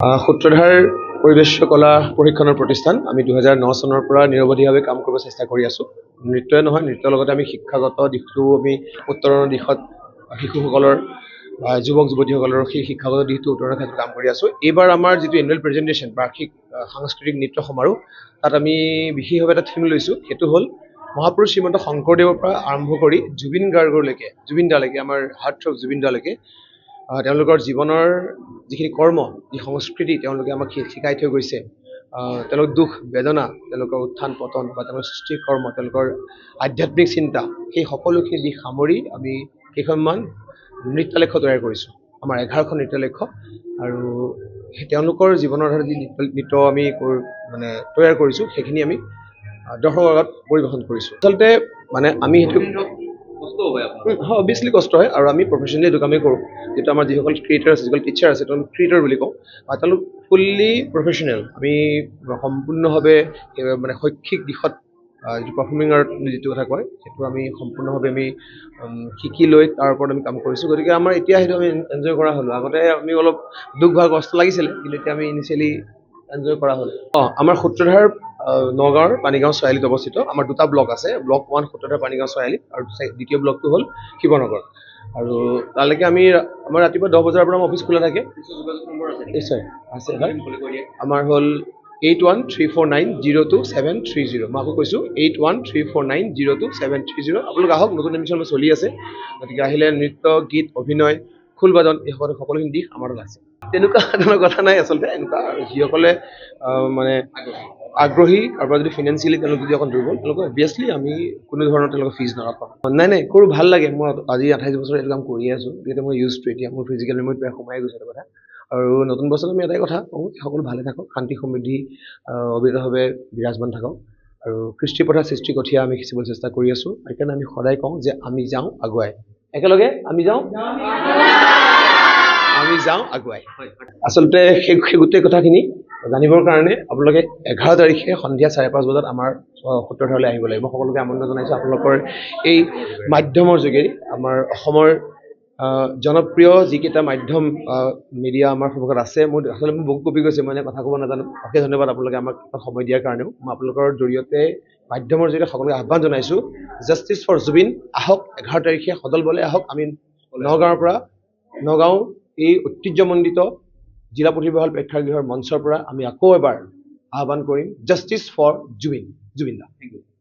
সূত্ৰধাৰ পৰিৱেশ কলা প্ৰশিক্ষণৰ প্ৰতিষ্ঠান আমি 2009 চনৰ পৰা নিৰৱধিভাৱে কাম কৰিব চেষ্টা কৰি আছোঁ। নৃত্যই নহয়, নৃত্যৰ লগতে আমি শিক্ষাগত দিশটো আমি উত্তৰণৰ দিশত শিশুসকলৰ যুৱক যুৱতীসকলৰ সেই শিক্ষাগত দিশটো উত্তৰণৰ ক্ষেত্ৰত কাম কৰি আছোঁ। এইবাৰ আমাৰ যিটো এনুৱেল প্ৰেজেণ্টেশ্যন বাৰ্ষিক সাংস্কৃতিক নৃত্য সমাৰোহ, তাত আমি বিশেষভাৱে এটা থিম লৈছোঁ। সেইটো হ'ল মহাপুৰুষ শ্ৰীমন্ত শংকৰদেৱৰ পৰা আৰম্ভ কৰি জুবিন গাৰ্গলৈকে, জুবিন দালৈকে, আমাৰ হাৰ্টথ্ৰব জুবিন দালৈকে তেওঁলোকৰ জীৱনৰ যিখিনি কৰ্ম, যি সংস্কৃতি তেওঁলোকে আমাক শিকাই থৈ গৈছে, তেওঁলোকৰ দুখ বেদনা, তেওঁলোকৰ উত্থান পতন বা তেওঁলোকৰ সৃষ্টিৰ কৰ্ম, তেওঁলোকৰ আধ্যাত্মিক চিন্তা, সেই সকলোখিনি দিশ সামৰি আমি কেইখনমান নৃত্যালেখ্য তৈয়াৰ কৰিছোঁ। আমাৰ 11খন নৃত্যালেখ্য, আৰু সেই তেওঁলোকৰ জীৱনৰ আধাৰত যি নৃত্য আমি তৈয়াৰ কৰিছোঁ, সেইখিনি আমি দৰ্শকৰ আগত পৰিৱেশন কৰিছোঁ। আচলতে আমি সেইটো অভিয়াছলি কষ্ট হয়, আৰু আমি প্ৰফেশ্যনেলি এইটো কামেই কৰোঁ। যিটো আমাৰ যিসকল ক্ৰিয়েটাৰ আছে, যিসকল টিচাৰ আছে, তেওঁলোক ক্ৰিয়েটাৰ বুলি কওঁ, তেওঁলোক ফুল্লি প্ৰফেশ্যনেল। আমি সম্পূৰ্ণভাৱে শৈক্ষিক দিশত যিটো পাৰফৰ্মিং আৰ্ট যিটো কথা কয়, সেইটো আমি সম্পূৰ্ণভাৱে আমি শিকি লৈ তাৰ ওপৰত আমি কাম কৰিছোঁ। গতিকে আমাৰ এতিয়া সেইটো আমি এনজয় কৰা হ'লোঁ। আগতে আমি অলপ দুখ বা কষ্ট লাগিছিলে, কিন্তু এতিয়া আমি ইনিচিয়েলি এনজয় কৰা হ'ল। আমাৰ সূত্ৰধাৰ নগাঁৱৰ পানীগাঁও চাৰিআলিত অৱস্থিত। আমাৰ দুটা ব্লক আছে, ব্লক 1 সূত্ৰধাৰ পানীগাঁও চাৰিআলিত, আৰু দ্বিতীয় ব্লকটো হ'ল শিৱনগৰ। আৰু তালৈকে আমাৰ ৰাতিপুৱা 10 বজাৰ পৰা আমাৰ অফিচ খোলা থাকে। নিশ্চয় আছে, আমাৰ হ'ল 8134902730। মই আকৌ কৈছোঁ 8134902730। আপোনালোক আহক, নতুন এডমিশ্যন চলি আছে। গতিকে আহিলে নৃত্য, গীত, অভিনয়, খোল বাদন, এই সকলোখিনি দিশ আমাৰ লগত আছে। তেনেকুৱা ধৰণৰ কথা নাই আচলতে। এনেকুৱা যিসকলে আগ্ৰহী, কাৰোবাৰ যদি ফিনেন্সিয়েলি তেওঁলোক যদি অকণ দুৰ্বল, তেওঁলোকক অভিয়াছলি আমি কোনো ধৰণৰ তেওঁলোকৰ ফিজ নাৰাখোঁ। নাই কৰোঁ, ভাল লাগে। মই আজি 28 বছৰ এইটো কাম কৰিয়ে আছোঁ। গতিকে মই ইউজ টু, এতিয়া মোৰ ফিজিকেল মেমৰিত প্ৰায় সোমাই গৈছে এটা কথা। আৰু নতুন বছৰত আমি এটাই কথা কওঁ, সকলো ভালে থাকক, শান্তি সমৃদ্ধি অবিৰতভাৱে বিৰাজমান থাকক, আৰু কৃষ্টি প্ৰথা সৃষ্টি কঠীয়া আমি সিঁচিবলৈ চেষ্টা কৰি আছোঁ। সেইকাৰণে আমি সদায় কওঁ যে আমি যাওঁ আগুৱাই, একেলগে আমি যাওঁ আগুৱাই। আচলতে সেই গোটেই কথাখিনি জানিবৰ কাৰণে আপোনালোকে 11 তাৰিখে সন্ধিয়া 5:30 বজাত আমাৰ সূত্ৰধাৰলৈ আহিব লাগিব। সকলোকে আমন্ত্ৰণ জনাইছোঁ। আপোনালোকৰ এই মাধ্যমৰ যোগেদি আমাৰ অসমৰ জনপ্ৰিয় যিকেইটা মাধ্যম মিডিয়া আমাৰ সন্মুখত আছে, মোৰ বহুত কপি গৈছে, মই কথা ক'ব নাজানো। অশেষ ধন্যবাদ আপোনালোকে আমাক সময় দিয়াৰ কাৰণেও। মই আপোনালোকৰ জৰিয়তে মাধ্যমৰ জৰিয়তে সকলোকে আহ্বান জনাইছোঁ, জাষ্টিছ ফৰ জুবিন। আহক 11 তাৰিখে সদল বলে আহক। আমি নগাঁও এই ঐতিহ্যমণ্ডিত জিলা পুথিভঁৰাল প্ৰেক্ষাগৃহৰ মঞ্চৰ পৰা আমি আকৌ এবাৰ আহ্বান কৰিম, justice for Zubeen da. Thank U.